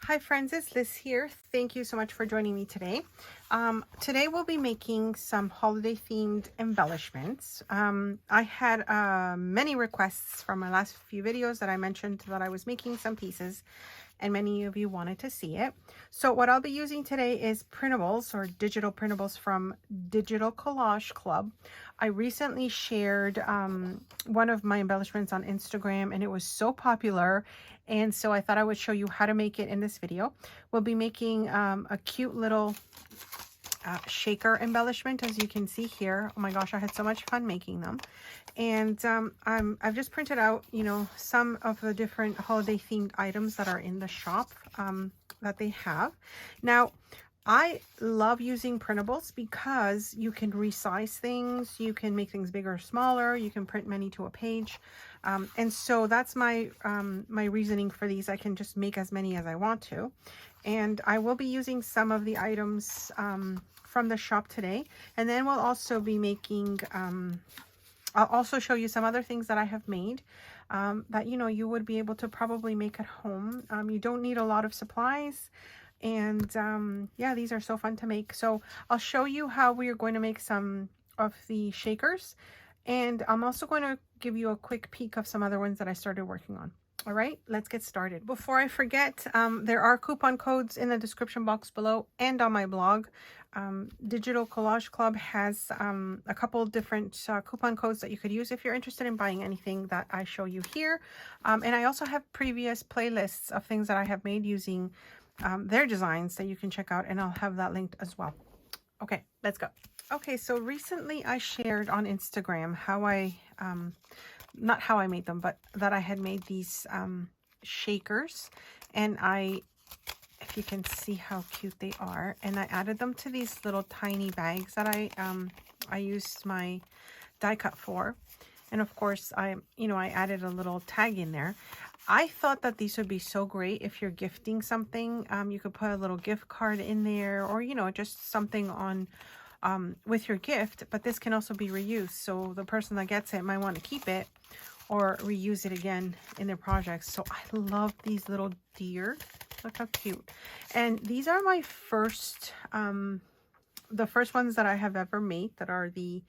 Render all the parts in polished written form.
Hi friends, it's Liz here. Thank you so much for joining me today. Today we'll be making some holiday themed embellishments. I had many requests from my last few videos that I mentioned that I was making some pieces, and many of you wanted to see it. So what I'll be using today is printables or digital printables from Digital Collage Club. I recently shared one of my embellishments on Instagram and it was so popular, and so I thought I would show you how to make it in this video. We'll be making a cute little shaker embellishment, as you can see here. Oh my gosh, I had so much fun making them. And I've just printed out, some of the different holiday themed items that are in the shop that they have. Now, I love using printables because you can resize things, you can make things bigger or smaller, you can print many to a page. And so that's my my reasoning for these. I can just make as many as I want to. And I will be using some of the items from the shop today. And then we'll also be making, I'll also show you some other things that I have made that, you would be able to probably make at home. You don't need a lot of supplies. And yeah, these are so fun to make. So I'll show you how we are going to make some of the shakers. And I'm also going to give you a quick peek of some other ones that I started working on. All right, let's get started. Before I forget, there are coupon codes in the description box below and on my blog. Digital Collage Club has a couple different coupon codes that you could use if you're interested in buying anything that I show you here. And I also have previous playlists of things that I have made using their designs that you can check out, and I'll have that linked as well. Okay, let's go. Okay, so recently I shared on Instagram how I, not how I made them, but that I had made these shakers, and if you can see how cute they are, and I added them to these little tiny bags that I used my die cut for. And of course, I added a little tag in there. I thought that these would be so great if you're gifting something. You could put a little gift card in there, or, just something on with your gift, but this can also be reused. So the person that gets it might want to keep it or reuse it again in their projects. So I love these little deer. Look how cute. And these are my first, the first ones that I have ever made that are the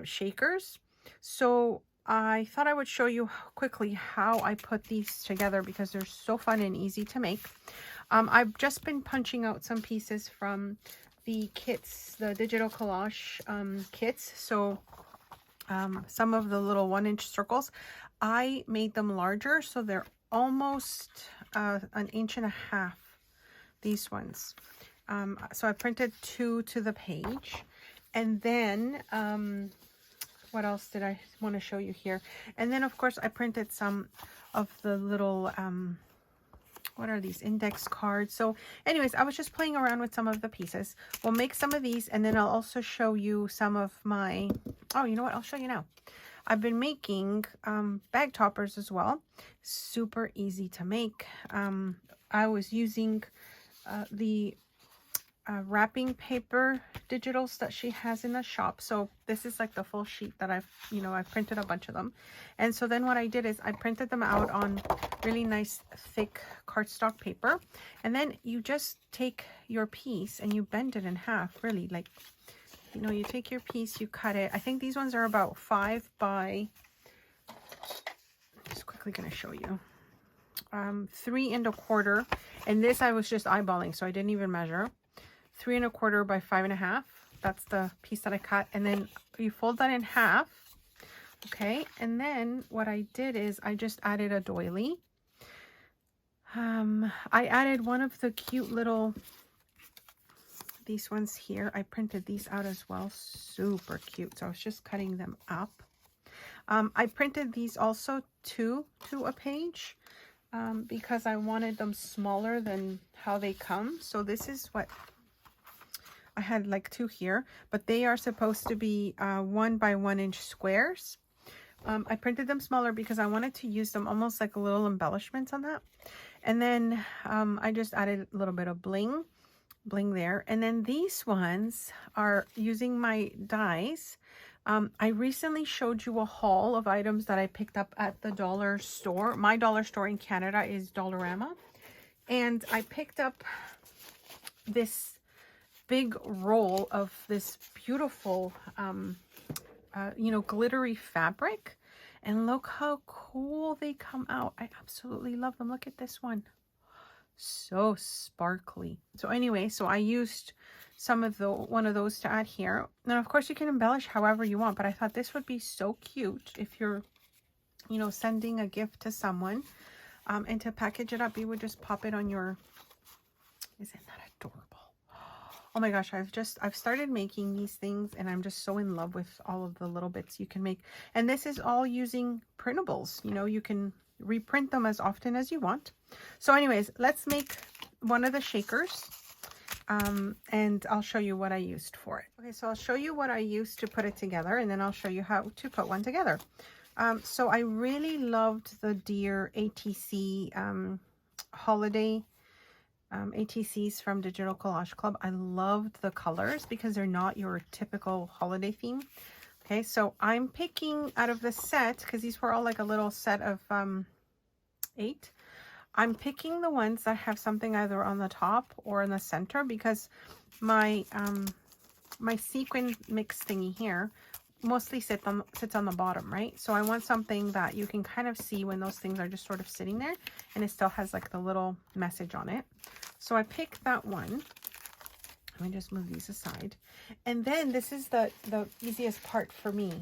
shakers. So I thought I would show you quickly how I put these together because they're so fun and easy to make. I've just been punching out some pieces from the kits, the Digital Collage kits. So some of the little 1-inch circles, I made them larger, so they're almost 1.5 inches, these ones. So I printed 2 to the page, and then what else did I want to show you here? And then of course I printed some of the little what are these, index cards. So anyways, I was just playing around with some of the pieces. We'll make some of these, and then I'll also show you some of my, oh, you know what, I'll show you now. I've been making bag toppers as well. Super easy to make. I was using the wrapping paper digitals that she has in the shop. So this is like the full sheet that I've printed a bunch of them. And so then what I did is I printed them out on really nice thick cardstock paper, and then you just take your piece and you bend it in half, really, like, you take your piece, you cut it. I think these ones are about 5 by, just quickly gonna show you, 3 1/4, and this I was just eyeballing, so I didn't even measure. 3 1/4 by 5.5. That's the piece that I cut. And then you fold that in half. Okay. And then what I did is I just added a doily. I added one of the cute little, these ones here. I printed these out as well. Super cute. So I was just cutting them up. I printed these also 2 to a page because I wanted them smaller than how they come. So this is what I had, like 2 here, but they are supposed to be 1 by 1 inch squares. I printed them smaller because I wanted to use them almost like a little embellishments on that. And then I just added a little bit of bling there. And then these ones are using my dies. I recently showed you a haul of items that I picked up at the dollar store. My dollar store in Canada is Dollarama. And I picked up this big roll of this beautiful, you know, glittery fabric. And look how cool they come out. I absolutely love them. Look at this one. So sparkly. So anyway, so I used some of one of those to add here. Now, of course, you can embellish however you want, but I thought this would be so cute if you're, you know, sending a gift to someone. And to package it up, you would just pop it on your, isn't that adorable? Oh my gosh, I've started making these things and I'm just so in love with all of the little bits you can make. And this is all using printables. You know, you can reprint them as often as you want. So anyways, let's make one of the shakers. And I'll show you what I used for it. Okay, so I'll show you what I used to put it together, and then I'll show you how to put one together. So I really loved the Dear ATC holiday ATCs from Digital Collage Club. I loved the colors because they're not your typical holiday theme. Okay, so I'm picking out of the set, because these were all like a little set of 8. I'm picking the ones that have something either on the top or in the center, because my my sequin mix thingy here mostly sits on the bottom, right? So I want something that you can kind of see when those things are just sort of sitting there and it still has like the little message on it. So I picked that one. Let me just move these aside. And then this is the easiest part for me.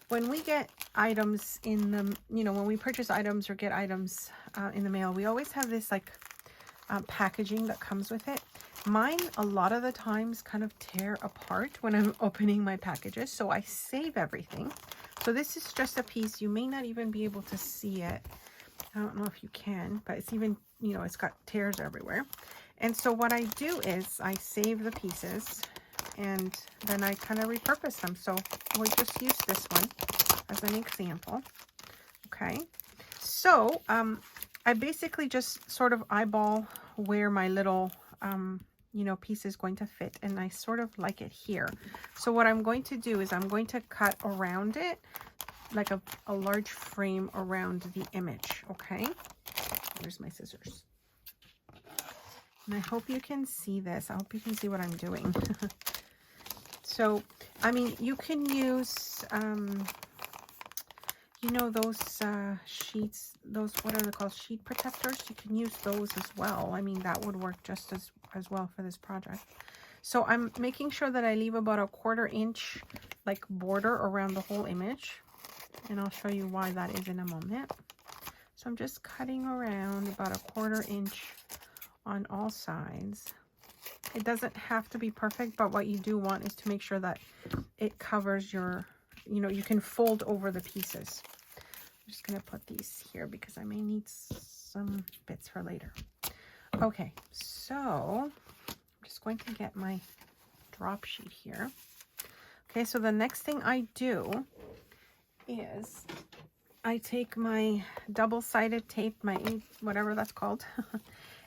When we get items in the, you know, when we purchase items or get items in the mail, we always have this like packaging that comes with it. Mine, a lot of the times, kind of tear apart when I'm opening my packages, so I save everything. So this is just a piece. You may not even be able to see it. I don't know if you can, but it's even, you know, it's got tears everywhere. And so what I do is I save the pieces and then I kind of repurpose them. So we'll just use this one as an example. Okay, so I basically just sort of eyeball where my little you know, piece is going to fit, and I sort of like it here. So what I'm going to do is I'm going to cut around it like a large frame around the image. Okay, here's my scissors, and I hope you can see this. I hope you can see what I'm doing. So I mean, you can use you know, those sheets, those, what are they called, sheet protectors? You can use those as well. I mean, that would work just as well for this project. So I'm making sure that I leave about a 1/4 inch like border around the whole image, and I'll show you why that is in a moment. So I'm just cutting around about a 1/4 inch on all sides. It doesn't have to be perfect, but what you do want is to make sure that it covers your, you know, you can fold over the pieces. I'm just going to put these here because I may need some bits for later. Okay, so I'm just going to get my drop sheet here. Okay, so the next thing I do is I take my double-sided tape, my whatever that's called.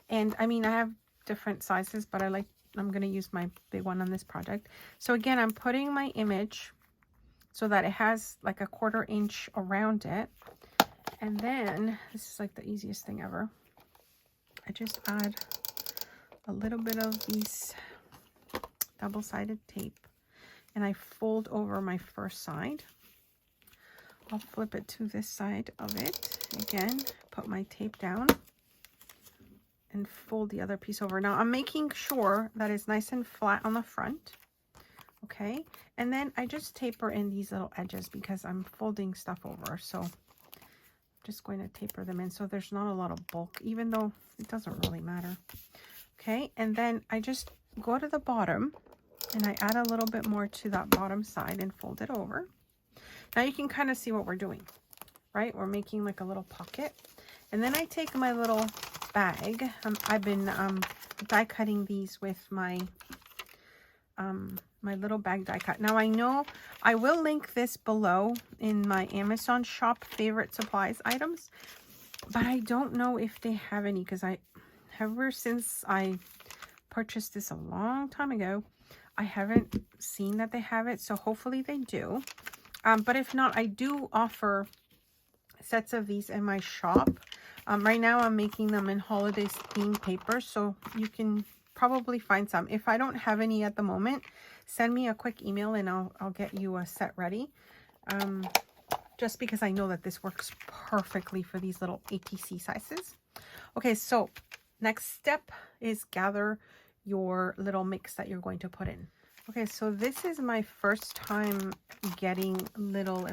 And I mean, I have different sizes, but I'm going to use my big one on this project. So again, I'm putting my image so that it has like a 1/4 inch around it. And then, this is like the easiest thing ever. I just add a little bit of these double-sided tape and I fold over my first side. I'll flip it to this side of it. Again, put my tape down and fold the other piece over. Now I'm making sure that it's nice and flat on the front. Okay, and then I just taper in these little edges because I'm folding stuff over. So I'm just going to taper them in so there's not a lot of bulk, even though it doesn't really matter. Okay, and then I just go to the bottom and I add a little bit more to that bottom side and fold it over. Now you can kind of see what we're doing, right? We're making like a little pocket. And then I take my little bag. I've been die cutting these with my my little bag die cut. Now I know I will link this below in my Amazon shop favorite supplies items, but I don't know if they have any because ever since I purchased this a long time ago, I haven't seen that they have it. So hopefully they do. But if not, I do offer sets of these in my shop. Right now I'm making them in holiday themed paper, so you can probably find some. If I don't have any at the moment, send me a quick email and I'll get you a set ready. Just because I know that this works perfectly for these little ATC sizes. Okay, so next step is gather your little mix that you're going to put in. Okay, so this is my first time getting little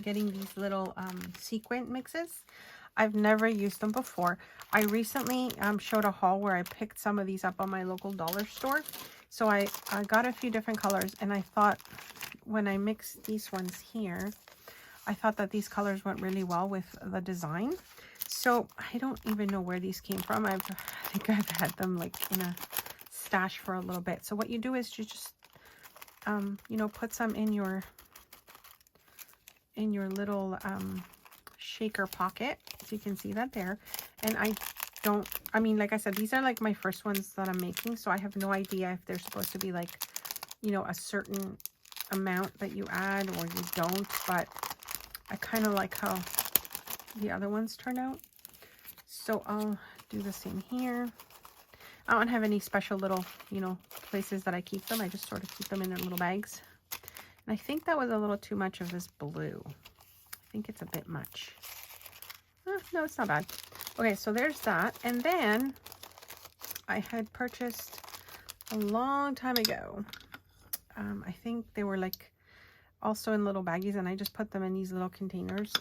getting these little sequin mixes. I've never used them before. I recently showed a haul where I picked some of these up on my local dollar store. So I got a few different colors, and I thought when I mixed these ones here, I thought that these colors went really well with the design. So I don't even know where these came from. I think I've had them like in a stash for a little bit. So what you do is you just, you know, put some in your little shaker pocket. So you can see that there. And I mean, like I said, these are like my first ones that I'm making. So I have no idea if they're supposed to be like, you know, a certain amount that you add or you don't. But I kind of like how the other ones turn out. So I'll do the same here. I don't have any special little, you know, places that I keep them. I just sort of keep them in their little bags. And I think that was a little too much of this blue. I think it's a bit much. No, it's not bad. Okay, so there's that. And then I had purchased a long time ago. I think they were like also in little baggies, and I just put them in these little containers.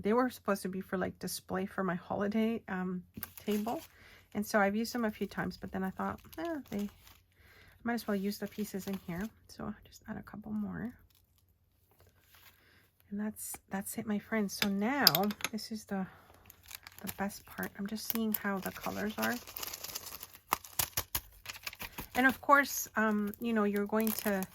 They were supposed to be for like display for my holiday table. And so I've used them a few times, but then I thought, I might as well use the pieces in here. So I'll just add a couple more. And that's it, my friends. So now this is the best part. I'm just seeing how the colors are. And of course, you know, you're going to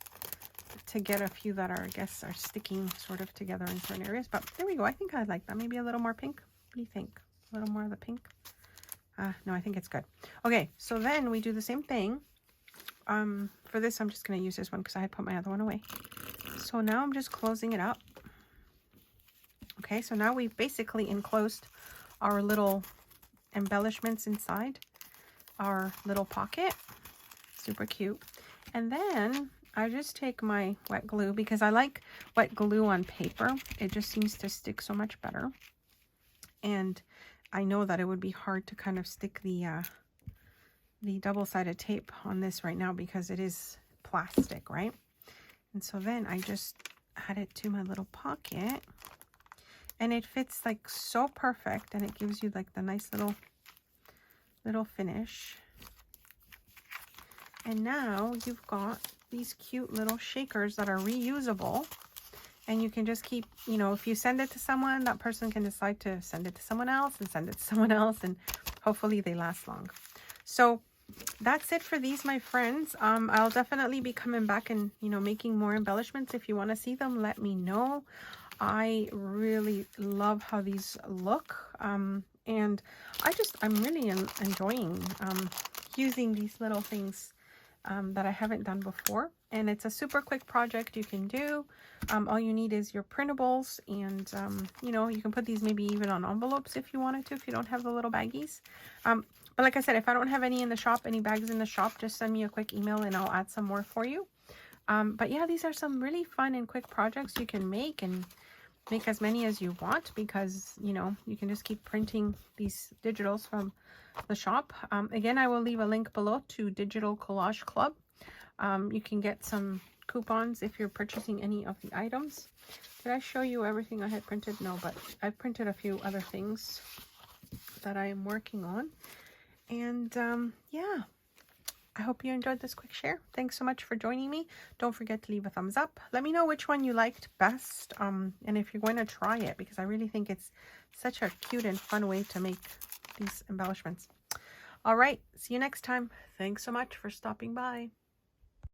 get a few that are, I guess, are sticking sort of together in certain areas. But there we go. I think I like that. Maybe a little more pink. What do you think? A little more of the pink? No, I think it's good. Okay, so then we do the same thing. For this, I'm just going to use this one because I had put my other one away. So now I'm just closing it up. Okay, so now we've basically enclosed our little embellishments inside our little pocket. Super cute. And then I just take my wet glue because I like wet glue on paper. It just seems to stick so much better. And I know that it would be hard to kind of stick the double-sided tape on this right now because it is plastic, right? And so then I just add it to my little pocket, and it fits like so perfect, and it gives you like the nice little finish. And now you've got these cute little shakers that are reusable, and you can just keep, you know, if you send it to someone, that person can decide to send it to someone else and send it to someone else, and hopefully they last long. So that's it for these, my friends. I'll definitely be coming back and, you know, making more embellishments. If you want to see them, let me know. I really love how these look, and I'm really enjoying using these little things that I haven't done before. And it's a super quick project you can do. All you need is your printables, and you know, you can put these maybe even on envelopes if you wanted to, if you don't have the little baggies. But like I said, if I don't have any in the shop, any bags in the shop, just send me a quick email and I'll add some more for you. But yeah, these are some really fun and quick projects you can make, and make as many as you want, because, you know, you can just keep printing these digitals from the shop. Again, I will leave a link below to Digital Collage Club. You can get some coupons if you're purchasing any of the items. Did I show you everything I had printed? No, but I've printed a few other things that I am working on. And yeah, I hope you enjoyed this quick share. Thanks so much for joining me. Don't forget to leave a thumbs up. Let me know which one you liked best, and if you're going to try it, because I really think it's such a cute and fun way to make these embellishments. All right, see you next time. Thanks so much for stopping by.